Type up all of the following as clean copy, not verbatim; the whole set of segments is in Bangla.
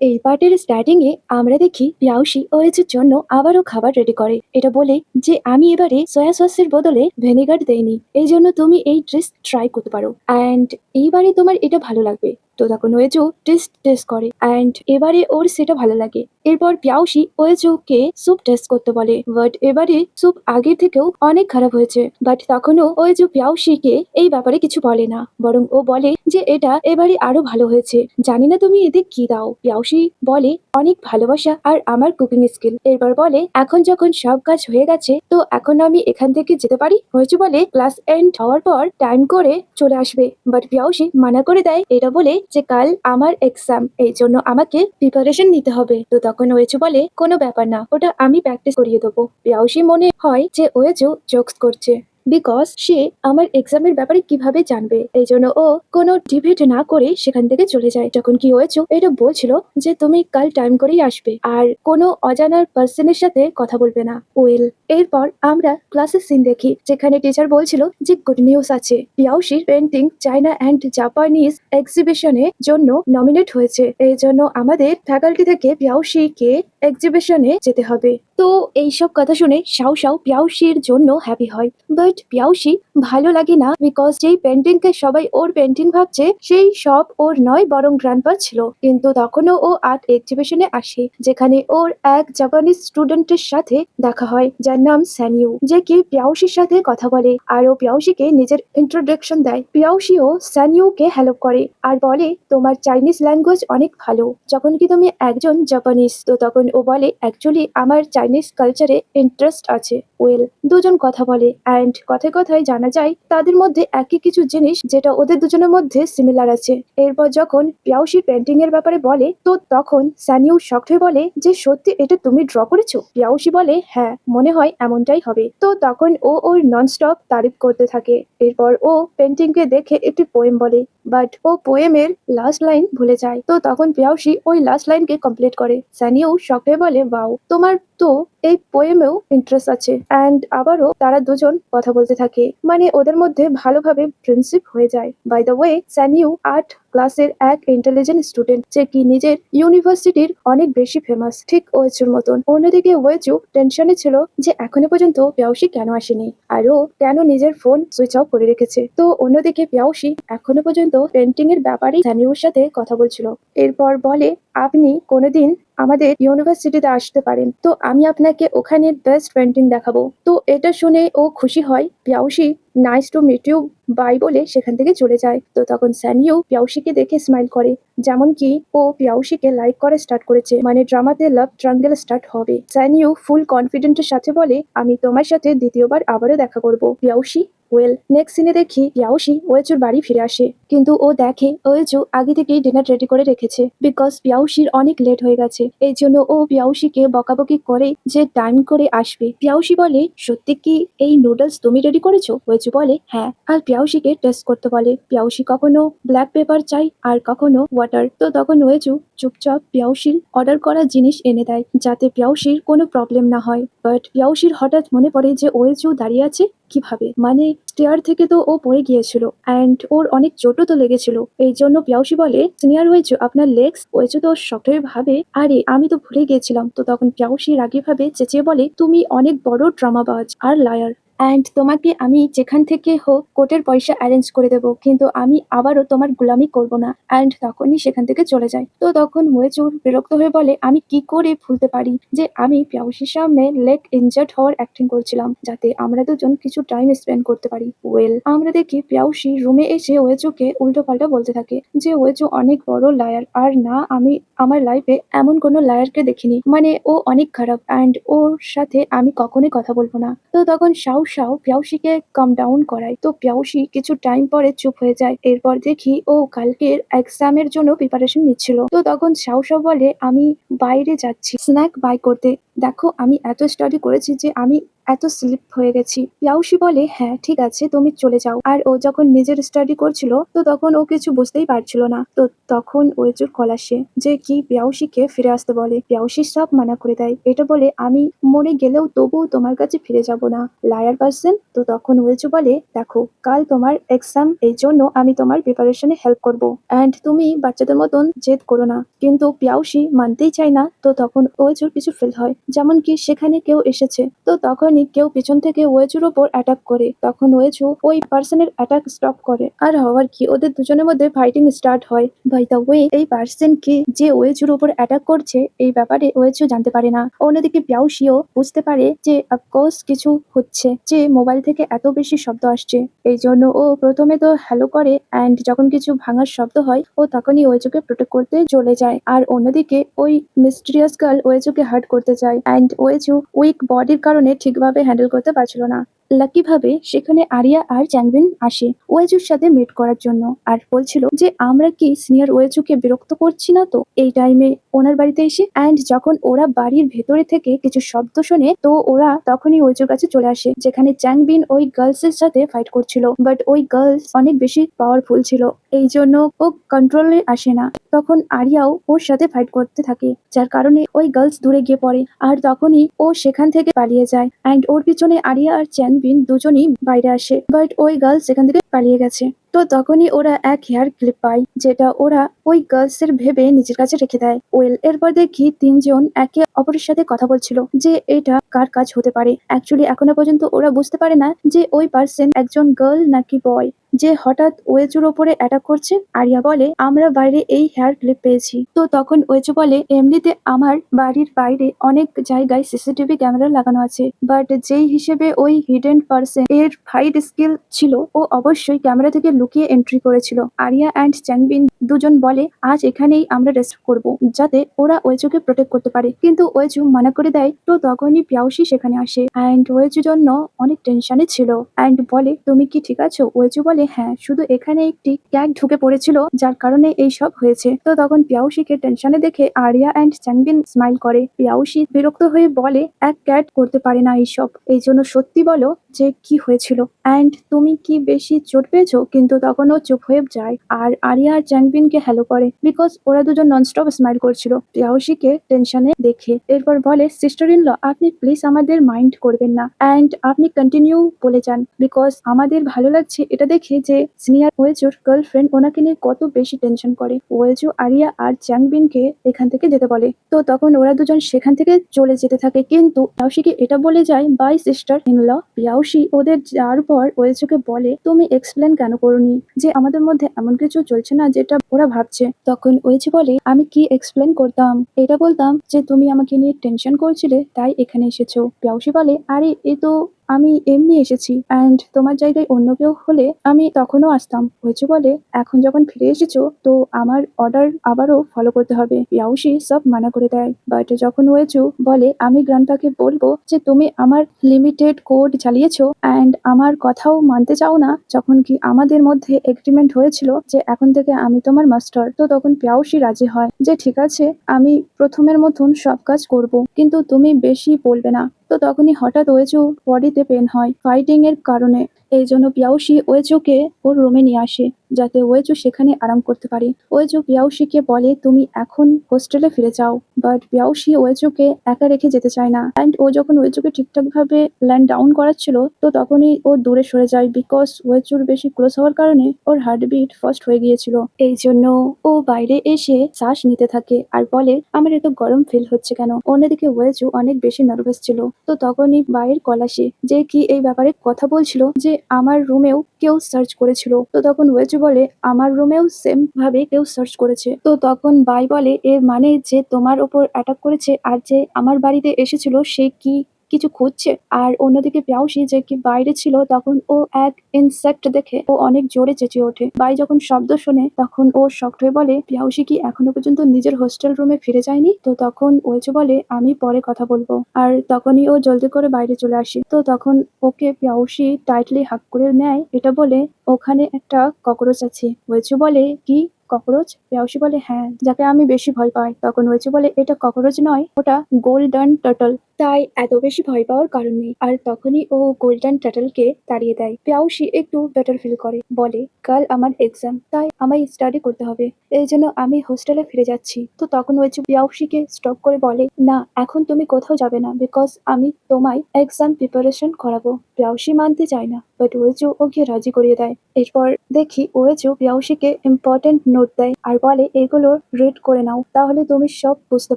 এই পার্টের স্টার্টিং এ আমরা দেখি পিয়াউসি ওয়েজের জন্য আবারও খাবার রেডি করে, এটা বলে যে আমি এবারে সয়া সসের বদলে ভিনেগার দেইনি, এই জন্য তুমি এই ড্রেস ট্রাই করতে পারো অ্যান্ড এইবারে তোমার এটা ভালো লাগবে। তো তখন ওয়েজু টেস্ট টেস্ট করে অ্যান্ড এবারে ওর সেটা ভালো লাগে। এরপর পিয়াউসি ওয়েজুকে স্যুপ টেস্ট করতে বলে, বাট এবারে স্যুপ আগের থেকেও অনেক খারাপ হয়েছে। বাট তখনও ওয়েজু পিয়াউসিকে এই ব্যাপারে কিছু বলে না, বরং ও বলে যে এটা এবারে আরো ভালো হয়েছে, জানি না তুমি এতে কি দাও। পিয়াউসি বলে অনেক ভালোবাসা আর আমার কুকিং স্কিল। এরপর বলে এখন যখন সব কাজ হয়ে গেছে তো এখন আমি এখান থেকে যেতে পারি। হয়েছে বলে ক্লাস এন্ড হওয়ার পর টাইম করে চলে আসবে, বাট পিয়াউসি মানা করে দেয়, এটা বলে যে কাল আমার এক্সাম, এই জন্য আমাকে প্রিপারেশন নিতে হবে। তো তখন ওয়েচু বলে কোনো ব্যাপার না, ওটা আমি প্র্যাকটিস করিয়ে দেবো। পিয়াউসি মনে হয় যে ওয়েচু জোকস করছে, বিকজ সে আমার এক্সামের ব্যাপারে কিভাবে জানবে, এই জন্য ও কোনো ডিবেট না করে সেখান থেকে চলে যায়। যখন কি হয়েছে এটা বলছিল যে তুমি কাল টাইম করেই আসবে আর কোনো অজানার পার্সনের সাথে কথা বলবে না। ওয়েল, এরপর আমরা ক্লাসের সিন দেখি যেখানে টিচার বলছিল যে গুড নিউজ আছে, পিয়াউশির পেন্টিং চায়না অ্যান্ড জাপানিজ এক্সিবিশনের জন্য নমিনেট হয়েছে, এই জন্য আমাদের ফ্যাকাল্টি থেকে পিয়াউশিকে এক্সিবিশনে যেতে হবে। তো এইসব কথা শুনে শাও শাও পিয়াউশির জন্য হ্যাপি হয়, বাট পিয়াউশি ভালো লাগে না, বিকজ যেই পেন্টিং কে সবাই ওর পেন্টিং ভাবছে সেই সব ওর নয় বরং গ্র্যান্ডপার ছিল। কিন্তু তখনও ও আর্ট এক্সিবিশনে আসে যেখানে ওর এক জাপানিজ স্টুডেন্টের সাথে দেখা হয় যার নাম স্যানিউ, যে কি পিয়াউশির সাথে কথা বলে আর ও পিয়াউশিকে নিজের ইন্ট্রোডাকশন দেয়। পিয়াউশিও স্যানিউকে হেল্প করে আর বলে তোমার চাইনিজ ল্যাঙ্গুয়েজ অনেক ভালো, যখন কি তুমি একজন জাপানিজ। তো তখন ও বলে অ্যাকচুয়ালি আমার চাইনিজ কালচারে ইন্টারেস্ট আছে। ওয়েল, দুজন কথা বলে অ্যান্ড কথায় কথায় জানা যায় তাদের মধ্যে একই কিছু জিনিস যেটা ওদের দুজনের মধ্যে সিমিলার আছে। এরপর যখন পিয়াউশি পেন্টিং এর ব্যাপারে বলে তো তখন স্যানিউ শকড হয়ে বলে যে সত্যি এটা তুমি ড্র করেছো? পিয়াউশি বলে হ্যাঁ, মনে হয় এমনটাই হবে। তো তখন ও ওর ননস্টপ তারিফ করতে থাকে। এরপর ও পেন্টিং কে দেখে একটি পোয়েম বলে, বাট ও পোয়েমের লাস্ট লাইন ভুলে যায়। তো তখন পিয়াউশি ওই লাস্ট লাইনকে কমপ্লিট করে। স্যানিউ শকড হয়ে বলে ওয়াও, তোমার তো এই পোয়েমেও ইন্টারেস্ট আছে। অ্যান্ড আবারও তারা দুজন কথা বলতে থাকে, মানে ওদের মধ্যে ভালোভাবে ফ্রেন্ডশিপ হয়ে যায়। বাই দ্য ওয়ে, স্যানিউ আর্ট ক্লাসের এক ইন্টেলিজেন্ট স্টুডেন্ট যে কি নিজের ইউনিভার্সিটির অনেক বেশি ফেমাস, ঠিক ওয়েচুর মতন। অন্যদিকে ওয়েচু টেনশনে ছিল যে এখনো পর্যন্ত পিয়াউশি কেন আসেনি আর ও কেন নিজের ফোন সুইচ অফ করে রেখেছে। তো অন্যদিকে পিয়াউশি এখনো পর্যন্ত পেন্টিং এর ব্যাপারে স্যানিউর সাথে কথা বলছিল। এরপর বলে আপনি কোনোদিন আমাদের ইউনিভার্সিটিতে আসতে পারেন, তো আমি আপনাকে ওখানের বেস্ট পেন্টিং দেখাবো। তো এটা শুনে ও খুশি হয়। পিয়াউশি nice to meet you bye বলে সেখান থেকে চলে যায়। তো তখন স্যানিউ পিয়াউশিকে দেখে স্মাইল করে, যেমন কি ও পিয়াউশিকে লাইক করা স্টার্ট করেছে, মানে ড্রামাতে লাভ ট্রাঙ্গেল স্টার্ট হবে। স্যানিউ ফুল কনফিডেন্টের সাথে বলে আমি তোমার সাথে দ্বিতীয়বার আবারও দেখা করব পিয়াউশি। ওয়েল, নেক্সট সিনে দেখি পিয়াউশি ওয়েচুর বাড়ি ফিরে আসে, কিন্তু ও দেখে ওয়েচু আগে থেকেই ডিনার রেডি করে রেখেছে, বিকজ পিয়াউশির অনেক লেট হয়ে গেছে। এই জন্য ও পিয়াউশিকে বকাবকি করে যে টাইম করে আসবে। পিয়াউশি বলে সত্যি কি এই নুডলস তুমি রেডি করেছো? ওয়েচু বলে হ্যাঁ, আর পিয়াউশিকে টেস্ট করতে বলে। পিয়াউশি কখনো ব্ল্যাক পেপার চাই আর কখনো ওয়াটার। তো তখন ওয়েচু চুপচাপ পিয়াউশির অর্ডার করা জিনিস এনে দেয় যাতে পিয়াউশির কোনো প্রবলেম না হয়। বাট পিয়াউশির হঠাৎ মনে পড়ে যে ওয়েচু দাঁড়িয়ে আছে কিভাবে, মানে স্টেয়ার থেকে তো ও পড়ে গিয়েছিল অ্যান্ড ওর অনেক চোটও তো লেগেছিল। এই জন্য পিয়াউশি বলে সিনিয়র ওয়েচু আপনার লেগস। ওয়েচু তো শক্টভাবে ভাবে আরে আমি তো ভুলে গিয়েছিলাম। তো তখন পিয়াউশি রাগে ভাবে চেঁচিয়ে বলে তুমি অনেক বড় ড্রামাবাজ আর লায়ার, অ্যান্ড তোমাকে আমি যেখান থেকে হোক কোর্টের পয়সা অ্যারেঞ্জ করে দেবো, কিন্তু আমি আবারও তোমার গোলামি করব না। অ্যান্ড তখনই সেখান থেকে চলে যায়। তো তখন ওয়েচুর বিরক্ত হয়ে বলে আমি কি করে ভুলতে পারি যে আমি পিয়াউশির সামনে লেগ ইনজার্ড হওয়ার অ্যাক্টিং করছিলাম যাতে আমরা দুজন কিছু টাইম স্পেন্ড করতে পারি। ওয়েল, আমরা দেখি পিয়াউশি রুমে এসে ওয়েচুকে উল্টো পাল্টা বলতে থাকে যে ওয়েচু অনেক বড় লায়ার, আর না আমি আমার লাইফে এমন কোনো লায়ারকে দেখিনি, মানে ও অনেক খারাপ অ্যান্ড ওর সাথে আমি কখনোই কথা বলবো না। তো তখন শাও শাও পিয়াউশিকে কাম ডাউন করায়। তো পিয়াউশি কিছু টাইম পরে চুপ হয়ে যায়। এরপর দেখি ও কালকের এক্সামের জন্য প্রিপারেশন নিচ্ছিল। তো তখন শাও শাও বলে আমি বাইরে যাচ্ছি স্ন্যাক বাই করতে, দেখো আমি এত স্টাডি করেছি যে আমি এত স্লিপ হয়ে গেছি। পিয়াউসী বলে, হ্যাঁ ঠিক আছে তুমি চলে যাও। আর ও যখন নিজের স্টাডি করছিল তো তখন ও কিছু বুঝতেই পারছিল না। তো তখন ওয়েজুর কল আসে যে কি পিয়াউসীকে ফিরে আসতে বলে। পিয়াউসী সব মানা করে দেয়। এটা বলে আমি মরে গেলেও তবুও তোমার কাছে ফিরে যাব না, লায়ার পার্সন। তো তখন ওয়েজু বলে, দেখো কাল তোমার এক্সাম, এই জন্য আমি তোমার প্রিপারেশনে হেল্প করব, অ্যান্ড তুমি বাচ্চাদের মতন জেদ করো না। কিন্তু পিয়াউসী মানতেই চায় না। তো তখন ওয়েজুর কিছু ফিল হয়, যেমন কি সেখানে কেউ এসেছে। তো তখনই কেউ পিছন থেকে ওয়েজুর ওপর অ্যাটাক করে। তখন ওয়েজু ওই পার্সনের অ্যাটাক স্টপ করে। আর হওয়ার কি, ওদের দুজনের মধ্যে ফাইটিং স্টার্ট হয়। বাই দ্য ওয়ে, এই পার্সন কে যে ওয়েজুর উপর অ্যাটাক করছে এই ব্যাপারে ওয়েজু জানতে পারে না। অন্যদিকে পিয়াউসিও বুঝতে পারে যে অফকোর্স কিছু হচ্ছে, যে মোবাইল থেকে এত বেশি শব্দ আসছে। এই জন্য ও প্রথমে তো হ্যালো করে, অ্যান্ড যখন কিছু ভাঙার শব্দ হয় ও তখনই ওয়েজুকে প্রোটেক্ট করতে চলে যায়। আর অন্যদিকে ওই মিস্টিরিয়াস গার্ল ওয়েজুকে হার্ট করতে চায়, অ্যান্ড ওয়েজু উইক বডির কারণে ঠিকভাবে হ্যান্ডেল করতে পারছিল না। লাকি ভাবে সেখানে আরিয়া আর চ্যাংবিন আসে ওয়েজুর সাথে মিট করার জন্য, আর বলছিল যে আমরা কি সিনিয়র ওয়েজুকে বিরক্ত করছি না তো এই টাইমে ওনার বাড়িতে এসে। অ্যান্ড যখন ওরা বাড়ির ভেতরে থেকে কিছু শব্দ শোনে তো ওরা তখনই ওয়েজুর কাছে চলে আসে, যেখানে চ্যাংবিন ওই গার্লস এর সাথে ফাইট করছিল। বাট ওই গার্লস অনেক বেশি পাওয়ারফুল ছিল, এই জন্য ও কন্ট্রোলে আসে না। তখন আরিয়াও ওর সাথে ফাইট করতে থাকে, যার কারণে ওই গার্লস দূরে গিয়ে পড়ে। আর তখনই ও সেখান থেকে পালিয়ে যায়, অ্যান্ড ওর পিছনে আরিয়া আর চ্যানবিন দুজনই বাইরে আসে। বাট ওই গার্লস সেখান থেকে পালিয়ে গেছে। তো তখনই ওরা এক হেয়ার ক্লিপ পায়, যেটা ওরা ওই গার্লস এর ভেবে নিজের কাছে রেখে দেয়। ওয়েল এরপর দেখি তিনজন একে অপরের সাথে কথা বলছিল যে এটা কার কাজ হতে পারে। অ্যাকচুয়ালি এখনো পর্যন্ত ওরা বুঝতে পারে না যে ওই পার্সন একজন গার্ল নাকি বয়, যে হঠাৎ ওয়েজুর ওপরে অ্যাটাক করছে। আরিয়া বলে, আমরা বাইরে এই হেয়ার ক্লিপ পেয়েছি। তো তখন ওয়েজু বলে, এমনিতে আমার বাড়ির বাইরে অনেক জায়গায় সিসিটিভি ক্যামেরা লাগানো আছে, বাট যেই হিসেবে ওই হিডেন পার্সন এর ফাইট স্কিল ছিল ও অবশ্যই ক্যামেরা থেকে লুকিয়ে এন্ট্রি করেছিল। আরিয়া অ্যান্ড চ্যাংবিন দুজন বলে আজ এখানেই আমরা রেস্ট করব, যাতে ওরা ওয়েজুকে প্রোটেক্ট করতে পারে। কিন্তু ওয়েজু মানা করে দেয়। তো তখনই পিয়াউসি সেখানে আসে, অ্যান্ড ওয়েজুর জন্য অনেক টেনশনে ছিল, অ্যান্ড বলে তুমি কি ঠিক আছো? ওয়েজু বলে, হ্যাঁ, শুধু এখানে একটি ক্যাট ঢুকে পড়েছিল যার কারণে এই সব হয়েছে। তো তখন পিয়াউসিকে টেনশনে দেখে আরিয়া অ্যান্ড চ্যাংবিন স্মাইল করে। পিয়াউসি বিরক্ত হয়ে বলে, এক ক্যাট করতে পারে না এইসব, এই জন্য সত্যি বলো যে কি হয়েছিল, অ্যান্ড তুমি কি বেশি চোট পেয়েছো? কিন্তু তখন ও চুপ হয়ে যায় আর আরিয়া আর চ্যাংবিনকে হ্যালো করে, বিকজ ওরা দুজন ননস্টপ স্মাইল করছিল পিয়াউসিকে টেনশনে দেখে। এরপর বলে, সিস্টার ইন ল, আপনি প্লিজ আমাদের মাইন্ড করবেন না, অ্যান্ড আপনি কন্টিনিউ বলে যান, বিকজ আমাদের ভালো লাগছে এটা দেখে যে সিনিয়র ওয়েজুর গার্লফ্রেন্ড ওনাকে নিয়ে কত বেশি টেনশন করে। ওয়েজু আরিয়া আর চ্যাংবিনকে এখান থেকে যেতে বলে। তো তখন ওরা দুজন সেখান থেকে চলে যেতে থাকে, কিন্তু পিয়াউসিকে এটা বলে যায়, বাই সিস্টার ইন ল। পিয়াউসি ওদের যাওয়ার পর ওয়েজুকে বলে, তুমি এক্সপ্লেন কেন করনি যে আমাদের মধ্যে এমন কিছু চলছে না যেটা ওরা ভাবছে? তখন ওয়েজু বলে, আমি কি এক্সপ্লেন করতাম, এটা বলতাম যে তুমি আমাকে নিয়ে টেনশন করছিলে তাই এখানে এসেছো। পিয়াউসি বলে, আরে এ তো আমি এমনি এসেছি, অ্যান্ড তোমার জায়গায় অন্য কেউ হলে আমি তখনও আসতাম। ওয়েজু বলে, এখন যখন ফিরে এসেছো তো আমার অর্ডার আবারও ফলো করতে হবে। পিয়াউসি সব মানা করে দেয়। বাট যখন ওয়েজু বলে, আমি গ্রান্ডপাকে বলবো যে তুমি আমার লিমিটেড কোড চালিয়েছো অ্যান্ড আমার কথাও মানতে চাও না, যখন কি আমাদের মধ্যে এগ্রিমেন্ট হয়েছিল যে এখন থেকে আমি তোমার মাস্টার। তো তখন পিয়াউসি রাজি হয় যে ঠিক আছে, আমি প্রথমের মতন সব কাজ করব, কিন্তু তুমি বেশি বলবে না। তো তখনই হঠাৎ ওয়েজু বডিতে পেন হয় ফাইটিং এর কারণে। এই জন্য পিয়াউসি ওয়েজুকে ওর রুমে নিয়ে আসে, যাতে ওয়েজু সেখানে আরাম করতে পারে। ওয়েজু পিয়াউসিকে বলে, তুমি এখন হোস্টেলে ফিরে যাও। বাট পিয়াউসি ওয়েজুকে একা রেখে যেতে চায় না, অ্যান্ড ও যখন ওয়েজুকে ঠিকঠাক ভাবে ল্যান্ড ডাউন করাচ্ছিল তো তখনই ও দূরে সরে যায়, বিকজ ওয়েজুর বেশি ক্লোজ হওয়ার কারণে ওর হার্টবিট ফাস্ট হয়ে গিয়েছিল। এই জন্য ও বাইরে এসে শ্বাস নিতে থাকে আর বলে, আমার এত গরম ফিল হচ্ছে কেন? অন্যদিকে ওয়েজু অনেক বেশি নার্ভাস ছিল। তো তখনই বাইরের কল আসে, যে কি এই ব্যাপারে কথা বলছিল যে আমার রুমেও কেউ সার্চ করেছিল। তো তখন ওয়েজু বলে, আমার রুমেও সেম ভাবে কেউ সার্চ করেছে। তো তখন বাই বলে, এর মানে যে তোমার ওপর অ্যাটাক করেছে আর যে আমার বাড়িতে এসেছিল সে কি কিছু খুঁজছে? আর অন্যদিকে পিয়াউসি যে কি বাইরে ছিল তখন ও এক ইনসেক্ট দেখে ও অনেক জোরে চেঁচিয়ে ওঠে। বাই যখন শব্দ শোনে তখন ও শকড হয়ে বলে, পিয়াউসি কি এখনো পর্যন্ত নিজের হোস্টেল রুমে ফিরে যায়নি? তো তখন ওয়েজু বলে, আমি পরে কথা বলবো। আর তখনই ও জলদি করে বাইরে চলে আসে। তো তখন ওকে পিয়াউসি টাইটলি হাক করে নেয়, এটা বলে, ওখানে একটা ককরোচ আছে। ওয়েজু বলে, কি ককরোচ? পিয়াউসি বলে, হ্যাঁ, যাকে আমি বেশি ভয় পাই। তখন ওয়েজু বলে, এটা ককরোচ নয়, ওটা গোল্ডেন টার্টল। তাই এত বেশি ভয় পাওয়ার কারণ নেই। আর তখনই ও গোল্ডেন টার্টলকে তাড়িয়ে দেয়। পিয়াউসি একটু বেটার ফিল করে, বলে কাল আমার এক্সাম, তাই আমায় স্টাডি করতে হবে, এই জন্য আমি হোস্টেলে ফিরে যাচ্ছি। তো তখন ওয়েচু পিয়াউসিকে স্টপ করে বলে, না এখন তুমি কোথাও যাবে না, বিকজ আমি তোমায় এক্সাম প্রিপারেশন করাবো। পিয়াউসি মানতে চায় না, বাট ওয়েচু ওকে রাজি করিয়ে দেয়। এরপর দেখি ওয়েচু পিয়াউসিকে ইম্পর্টেন্ট নোট দেয় আর বলে এগুলো রিড করে নাও, তাহলে তুমি সব বুঝতে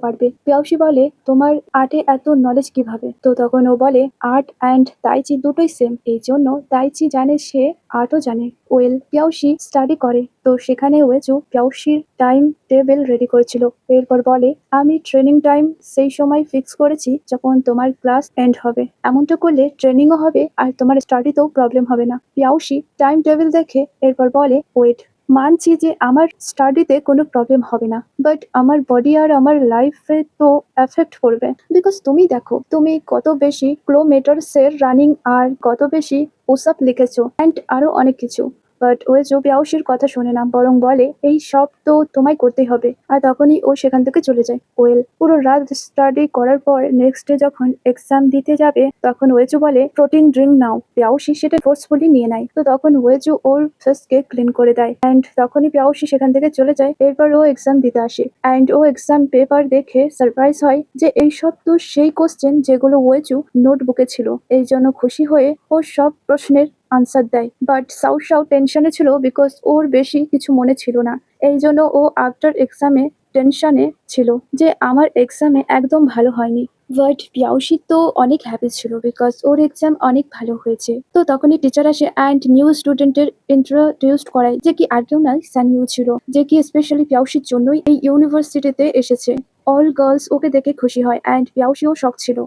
পারবে। পিয়াউসি বলে তোমার আর্টে এত নলেজ কিভাবে? তো তখন ও বলে আর্ট অ্যান্ড তাইচি দুটোই সেম, এই জন্য তাইচি জানে সে আর্টও জানে। ওয়েল পিয়াউসি স্টাডি করে, তো সেখানে ওয়েচু পিয়াউসির টাইম টেবিল রেডি করেছিল। এরপর বলে আমি ট্রেনিং টাইম সেই সময় ফিক্স করেছি যখন তোমার ক্লাস এন্ড হবে। এমনটা করলে ট্রেনিংও হবে আর তোমার স্টাডিতেও প্রবলেম হবে না। পিয়াউসি টাইম টেবিল দেখে এরপর বলে ওয়েট, মানছি যে আমার স্টাডিতে কোনো প্রবলেম হবে না, বাট আমার বডি আর আমার লাইফে তো এফেক্ট পড়বে। বিকজ তুমি দেখো তুমি কত বেশি কিলোমিটার্সের রানিং আর কত বেশি পুশ আপ লিখেছো অ্যান্ড আরো অনেক কিছু। বাট ওয়েজু পিয়াউসির কথা শোনে না, বরং বলে এই সব তো তোমায় করতেই হবে। আর তখনই ও সেখান থেকে চলে যায়। ওয়েল পুরো রাত স্টাডি করার পর নেক্সট ডে যখন এক্সাম দিতে যাবে তখন ওয়েজু বলে প্রোটিন ড্রিঙ্ক নাও। পিয়াউসি সেটা ফোর্সফুলি নিয়ে নেয়। তো তখন ওয়েজু ওর ফেসকে ক্লিন করে দেয় অ্যান্ড তখনই পিয়াউসি সেখান থেকে চলে যায়। এরপর ও এক্সাম দিতে আসে অ্যান্ড ও এক্সাম পেপার দেখে সারপ্রাইজ হয় যে এইসব তো সেই কোশ্চেন যেগুলো ওয়েজু নোটবুকে ছিল। এই জন্য খুশি হয়ে ও সব প্রশ্নের আনসার দেয়। বাট সাউ টেনশনে ছিল বিকজ ওর বেশি কিছু মনে ছিল না। এই জন্য ও আফটার এক্সামে টেনশনে ছিল যে আমার এক্সামে একদম ভালো হয়নি। বাট পিয়াউসি তো অনেক হ্যাপি ছিল বিকজ ওর এক্সাম অনেক ভালো হয়েছে। তো তখনই টিচার আসে অ্যান্ড নিউ স্টুডেন্টের ইন্ট্রোডিউস করায়, যে কি আর কেউ নয়, সানইউ ছিল, যে কি স্পেশালি পিয়াউসির জন্যই এই ইউনিভার্সিটিতে এসেছে। অল গার্লস ওকে দেখে খুশি হয় অ্যান্ড পিয়াউসিও শক ছিল।